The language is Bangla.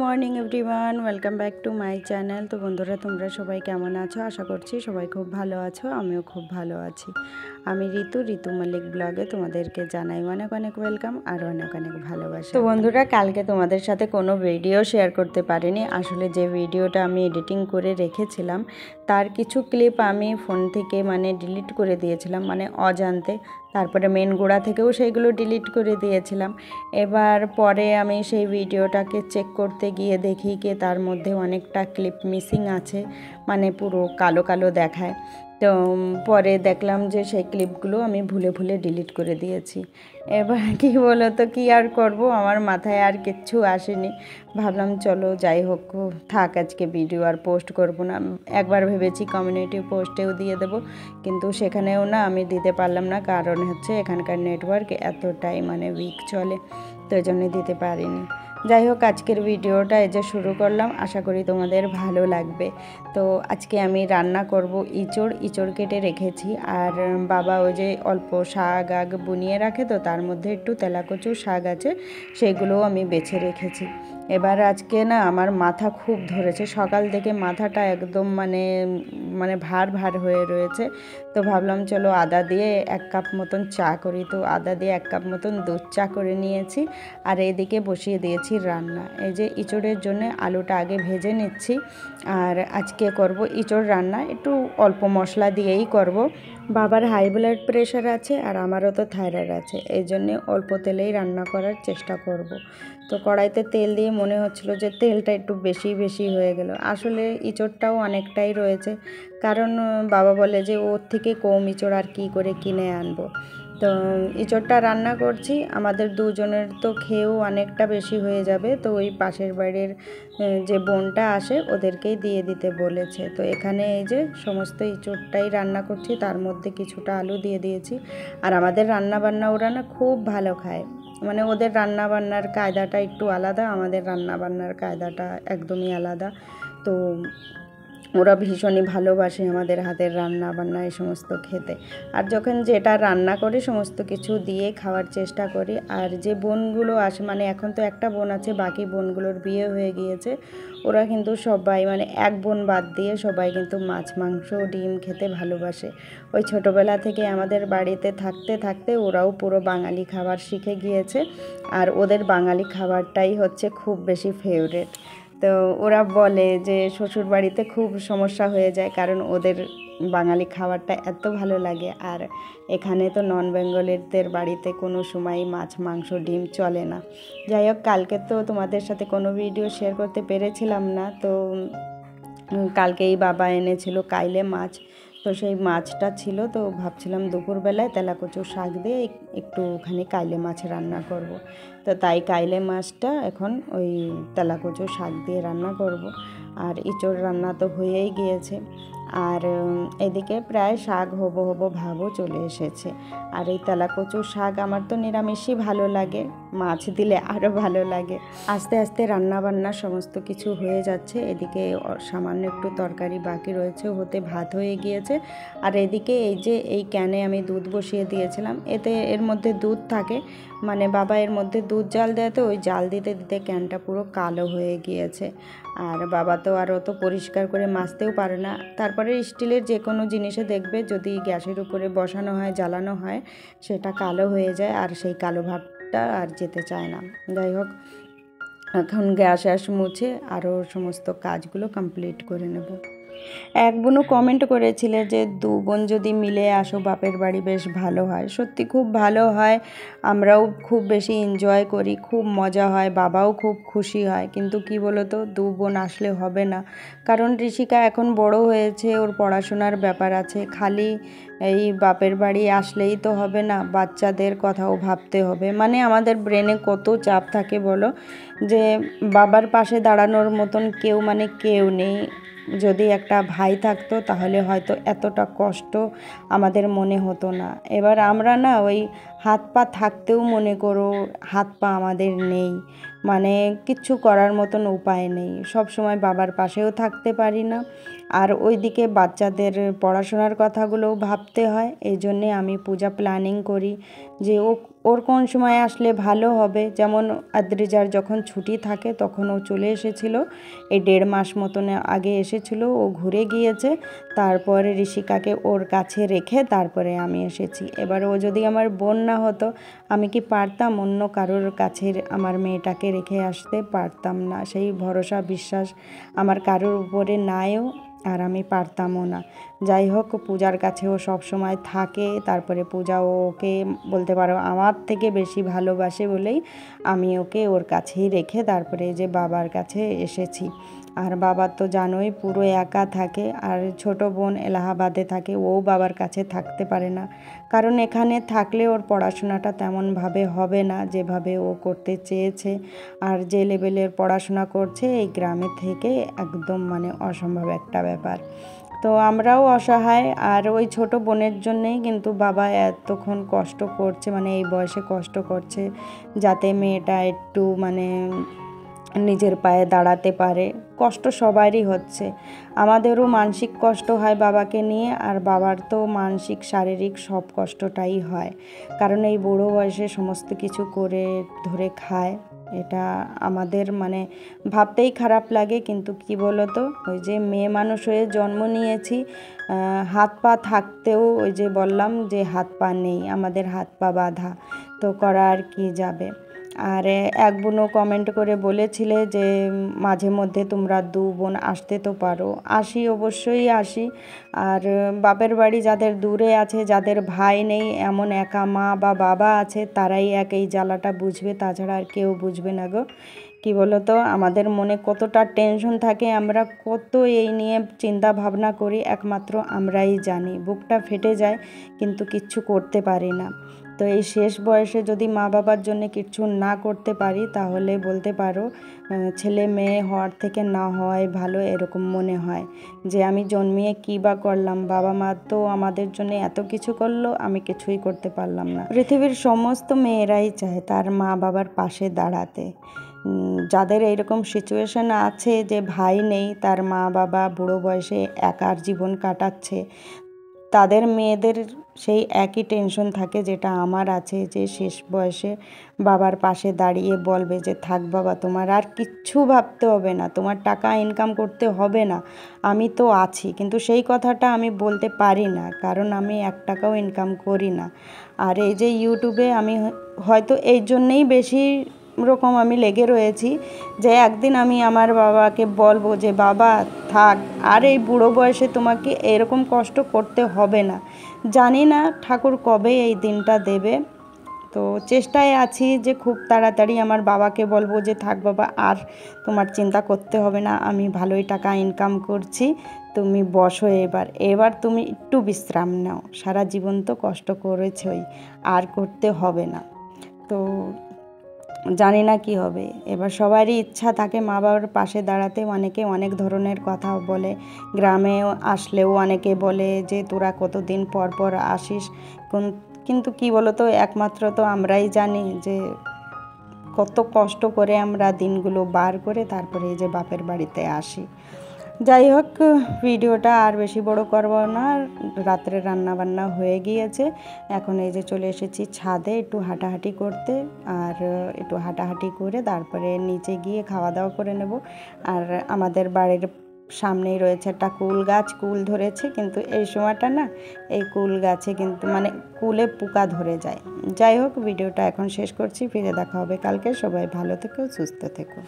Morning everyone, welcome back to my channel. তো বন্ধুরা, তোমরা সবাই কেমন আছো? আশা করছি সবাই খুব ভালো আছো, আমিও খুব ভালো আছি। আমি ঋতু মল্লিক ব্লগে তোমাদেরকে জানাই অনেক অনেক ওয়েলকাম আর অনেক অনেক ভালোবাসা। তো বন্ধুরা, কালকে তোমাদের সাথে কোনো ভিডিও শেয়ার করতে পারিনি। আসলে যে ভিডিওটা আমি এডিটিং করে রেখেছিলাম তার কিছু ক্লিপ আমি ফোন থেকে ডিলিট করে দিয়েছিলাম, অজান্তে। তারপরে মেন গোড়া থেকেও সেইগুলো ডিলিট করে দিয়েছিলাম। এবার পরে আমি সেই ভিডিওটাকে চেক করতে গিয়ে দেখি কি তার মধ্যে অনেকটা ক্লিপ মিসিং আছে, পুরো কালো কালো দেখায়। তো পরে দেখলাম যে সেই ক্লিপগুলো আমি ভুলে ভুলে ডিলিট করে দিয়েছি। এবার কি বলো তো, কী আর করব, আমার মাথায় আর কিচ্ছু আসেনি। ভাবলাম চলো যাই হোক, থাক, আজকে ভিডিও আর পোস্ট করব না। একবার ভেবেছি কমিউনিটি পোস্টেও দিয়ে দেব, কিন্তু সেখানেও না আমি দিতে পারলাম না, কারণ হচ্ছে এখানকার নেটওয়ার্ক এতটাই উইক চলে, তো এই জন্য দিতে পারিনি। যাই হোক, আজকের ভিডিওটা এই যে শুরু করলাম, আশা করি তোমাদের ভালো লাগবে। তো আজকে আমি রান্না করব ইঁচড় কেটে রেখেছি, আর বাবা ওই যে অল্প শাক বুনিয়ে রাখে, তো তার মধ্যে একটু তেলাকচু শাক আছে, সেগুলোও আমি বেছে রেখেছি। এবার আজকে না আমার মাথা খুব ধরেছে, সকাল থেকে মাথাটা একদম ভার ভার হয়ে রয়েছে। তো ভাবলাম চলো আদা দিয়ে 1 কাপ মতন চা করি। তো আদা দিয়ে 1 কাপ মতন দুধ চা করে নিয়েছি, আর এদিকে বসিয়ে দিয়েছি রান্না। এই যে ইঁচড়ের জন্য আলুটা আগে ভেজে নিচ্ছি। আর আজকে করব ইঁচড় রান্না, একটু অল্প মশলা দিয়েই করব। বাবার হাই ব্লাড প্রেশার আছে আর আমারও তো থাইরয়েড আছে, এই জন্যে অল্প তেলেই রান্না করার চেষ্টা করব। তো কড়াইতে তেল দিয়ে মনে হচ্ছিল যে তেলটা একটু বেশি বেশি হয়ে গেল। আসলে ইঁচড়টাও অনেকটাই রয়েছে, কারণ বাবা বলে যে ওর থেকে কম ইঁচড় আর কী করে কিনে আনবো। তো ইঁচড়টা রান্না করছি, আমাদের দুজনের তো খেয়েও অনেকটা বেশি হয়ে যাবে। তো ওই পাশের বাড়ির যে বোনটা আসে ওদেরকেই দিয়ে দিতে বলেছে। তো এখানে এই যে সমস্ত ইঁচড়টাই রান্না করছি, তার মধ্যে কিছুটা আলু দিয়ে দিয়েছি। আর আমাদের রান্নাবান্না ওরা না খুব ভালো খায়, ওদের রান্নাবান্নার কায়দাটা একটু আলাদা, আমাদের রান্নাবান্নার কায়দাটা একদমই আলাদা। তো ওরা ভীষণই ভালোবাসে আমাদের হাতের রান্না বান্না এই সমস্ত খেতে। আর যখন যেটা রান্না করি সমস্ত কিছু দিয়ে খাওয়ার চেষ্টা করি। আর যে বোনগুলো আসে, এখন তো একটা বোন আছে, বাকি বোনগুলোর বিয়ে হয়ে গিয়েছে, ওরা কিন্তু সবাই এক বোন বাদ দিয়ে সবাই কিন্তু মাছ মাংস ডিম খেতে ভালোবাসে। ওই ছোটোবেলা থেকে আমাদের বাড়িতে থাকতে থাকতে ওরাও পুরো বাঙালি খাবার শিখে গিয়েছে, আর ওদের বাঙালি খাবারটাই হচ্ছে খুব বেশি ফেভারিট। তো ওরা বলে যে শ্বশুর বাড়িতে খুব সমস্যা হয়ে যায়, কারণ ওদের বাঙালি খাবারটা এত ভালো লাগে। আর এখানে তো নন বেঙ্গলিদের বাড়িতে কোনো সময় মাছ মাংস ডিম চলে না। যাই হোক, কালকে তো তোমাদের সাথে কোনো ভিডিও শেয়ার করতে পেরেছিলাম না। তো কালকেই বাবা এনেছিল কাইলে মাছ, তো সেই মাছটা ছিল। তো ভাবছিলাম দুপুরবেলায় তেলাকচু শাক দিয়ে একটুখানি কাইলে মাছ রান্না করব। তো তাই কাইলে মাছটা এখন ওই তেলাকচু শাক দিয়ে রান্না করব। আর ইঁচড় রান্না তো হয়েই গিয়েছে, আর এদিকে প্রায় শাক হবো ভাবও চলে এসেছে। আর এই তেলাকচু শাক আমার তো নিরামিষই ভালো লাগে, মাছ দিলে আরও ভালো লাগে। আস্তে আস্তে রান্নাবান্না সমস্ত কিছু হয়ে যাচ্ছে। এদিকে সামান্য একটু তরকারি বাকি রয়েছে, হতে ভাত হয়ে গিয়েছে। আর এদিকে এই যে এই ক্যানে আমি দুধ বসিয়ে দিয়েছিলাম, এর মধ্যে দুধ থাকে, বাবা এর মধ্যে দুধ জাল দেয়, তো ওই জাল দিতে দিতে ক্যানটা পুরো কালো হয়ে গিয়েছে। আর বাবা তো আর অত পরিষ্কার করে মাজতেও পারে না। তারপরে স্টিলের যে কোনো জিনিসে দেখবে যদি গ্যাসের উপরে বসানো হয়, জ্বালানো হয়, সেটা কালো হয়ে যায়, আর সেই কালো ভাবটা আর যেতে চায় না। যাই হোক, এখন গ্যাস মুছে আরও সমস্ত কাজগুলো কমপ্লিট করে নেব। এক বোনও কমেন্ট করেছিলে যে 2 বোন যদি মিলে আসো বাপের বাড়ি বেশ ভালো হয়। সত্যি খুব ভালো হয়, আমরাও খুব বেশি এনজয় করি, খুব মজা হয়, বাবাও খুব খুশি হয়। কিন্তু কি বলো তো, 2 বোন আসলে হবে না, কারণ ঋষিকা এখন বড় হয়েছে, ওর পড়াশোনার ব্যাপার আছে। খালি এই বাপের বাড়ি আসলেই তো হবে না, বাচ্চাদের কথাও ভাবতে হবে। আমাদের ব্রেনে কত চাপ থাকে বলো, যে বাবার পাশে দাঁড়ানোর মতন কেউ নেই। যদি একটা ভাই থাকতো তাহলে হয়তো এতটা কষ্ট আমাদের মনে হতো না। এবার আমরা না ওই হাত পা থাকতেও মনে করো হাত পা আমাদের নেই, কিচ্ছু করার মতন উপায় নেই। সব সময় বাবার পাশেও থাকতে পারি না, আর ওইদিকে বাচ্চাদের পড়াশোনার কথাগুলোও ভাবতে হয়। এই জন্যে আমি পূজা প্ল্যানিং করি যে ওর কোন সময় আসলে ভালো হবে। যেমন আদ্রিজার যখন ছুটি থাকে তখন ও চলে এসেছিল, এই 1.5 মাস মতন আগে এসেছিল। ও ঘুরে গিয়েছে, তারপরে ঋষিকাকে ওর কাছে রেখে তারপরে আমি এসেছি। এবার ও যদি আমার বোন না হতো, আমি কি পারতাম অন্য কারোর কাছে আমার মেয়েটাকে রেখে আসতে? পারতাম না। সেই ভরসা বিশ্বাস আমার কারোর উপরে নাইও, আর আমি পারতামও না। যাই হোক, পূজার কাছেও সব সময় থাকে, তারপরে পূজা ওকে বলতে পারো আমার থেকে বেশি ভালোবাসে বলেই আমি ওকে ওর কাছেই রেখে তারপরে যে বাবার কাছে এসেছি। আর বাবা তো জানোই পুরো একা থাকে, আর ছোট বোন এলাহাবাদে থাকে, ও বাবার কাছে থাকতে পারে না, কারণ এখানে থাকলে ওর পড়াশোনাটা তেমনভাবে হবে না যেভাবে ও করতে চেয়েছে। আর যে লেভেলের পড়াশোনা করছে এই গ্রামে থেকে একদম মানে অসম্ভব একটা ব্যাপার। তো আমরাও অসহায়, আর ওই ছোট বোনের জন্যেই কিন্তু বাবা এতক্ষণ কষ্ট করছে, মানে এই বয়সে কষ্ট করছে যাতে মেয়েটা একটু মানে নিজের পায়ে দাঁড়াতে পারে। কষ্ট সবারই হচ্ছে, আমাদেরও মানসিক কষ্ট হয় বাবাকে নিয়ে, আর বাবার তো মানসিক শারীরিক সব কষ্টটাই হয়, কারণ এই বুড়ো বয়সে সমস্ত কিছু করে ধরে খায়। এটা আমাদের মানে ভাবতেই খারাপ লাগে। কিন্তু কি বলো তো, ওই যে মেয়ে মানুষ হয়ে জন্ম নিয়েছি, হাত পা থাকতেও ওই যে বললাম যে হাত পা নেই, আমাদের হাত পা বাঁধা, তো করা আর কি যাবে। আর এক বোনও কমেন্ট করে বলেছিলে যে মাঝে মধ্যে তোমরা 2 বোন আসতে তো পারো। আসি, অবশ্যই আসি। আর বাপের বাড়ি যাদের দূরে আছে, যাদের ভাই নেই, এমন একা মা বা বাবা আছে, তারাই এই জ্বালাটা বুঝবে, তাছাড়া আর কেউ বুঝবে না গো। কি বলো তো, আমাদের মনে কতটা টেনশন থাকে, আমরা কত এই নিয়ে চিন্তা ভাবনা করি, একমাত্র আমরাই জানি। বুকটা ফেটে যায় কিন্তু কিচ্ছু করতে পারি না। তো এই শেষ বয়সে যদি মা বাবার জন্য কিছু না করতে পারি, তাহলে বলতে পারো ছেলে মেয়ে হওয়ার থেকে না হওয়াই ভালো, এরকম মনে হয় যে আমি জন্মিয়ে কী বা করলাম। বাবা মা তো আমাদের জন্য এত কিছু করলো, আমি কিছুই করতে পারলাম না। পৃথিবীর সমস্ত মেয়েরাই চায় তার মা বাবার পাশে দাঁড়াতে। যাদের এইরকম সিচুয়েশন আছে যে ভাই নেই, তার মা বাবা বুড়ো বয়সে একার জীবন কাটাচ্ছে, তাদের মেয়েদের সেই একই টেনশন থাকে যেটা আমার আছে, যে শেষ বয়সে বাবার পাশে দাঁড়িয়ে বলবে যে থাক বাবা, তোমার আর কিচ্ছু ভাবতে হবে না, তোমার টাকা ইনকাম করতে হবে না, আমি তো আছি। কিন্তু সেই কথাটা আমি বলতে পারি না, কারণ আমি 1 টাকাও ইনকাম করি না। আর এই যে ইউটিউবে আমি হয়তো এই জন্যেই বেশি রকম আমি লেগে রয়েছি যে একদিন আমি আমার বাবাকে বলবো যে বাবা থাক, আর এই বুড়ো বয়সে তোমাকে এরকম কষ্ট করতে হবে না। জানি না ঠাকুর কবে এই দিনটা দেবে, তো চেষ্টায় আছি যে খুব তাড়াতাড়ি আমার বাবাকে বলবো যে থাক বাবা, আর তোমার চিন্তা করতে হবে না, আমি ভালোই টাকা ইনকাম করছি, তুমি বসো, এবার তুমি একটু বিশ্রাম নাও, সারা জীবন তো কষ্ট করেছই, আর করতে হবে না। তো জানি না কি হবে। এবার সবারই ইচ্ছা থাকে মা বাবার পাশে দাঁড়াতে, অনেকে অনেক ধরনের কথা বলে, গ্রামেও আসলেও অনেকে বলে যে তোরা কতদিন পর পর আসিস, কিন্তু কি বলো তো, একমাত্র তো আমরাই জানি যে কত কষ্ট করে আমরা দিনগুলো বার করে তারপরে এই যে বাপের বাড়িতে আসি। যাই হোক, ভিডিওটা আর বেশি বড় করব না, রাত্রে রান্না বান্না হয়ে গিয়েছে, এখন এই যে চলে এসেছি ছাদে একটু হাঁটাহাঁটি করতে, আর একটু হাঁটাহাঁটি করে তারপরে নিচে গিয়ে খাওয়া দাওয়া করে নেব। আর আমাদের বাড়ির সামনেই রয়েছে একটা কুল গাছ, কুল ধরেছে, কিন্তু এই সময়টা না এই কুল গাছে কিন্তু মানে কুলে পোকা ধরে যায়। যাই হোক, ভিডিওটা এখন শেষ করছি, ফিরে দেখা হবে কালকে। সবাই ভালো থেকো, সুস্থ থেকো।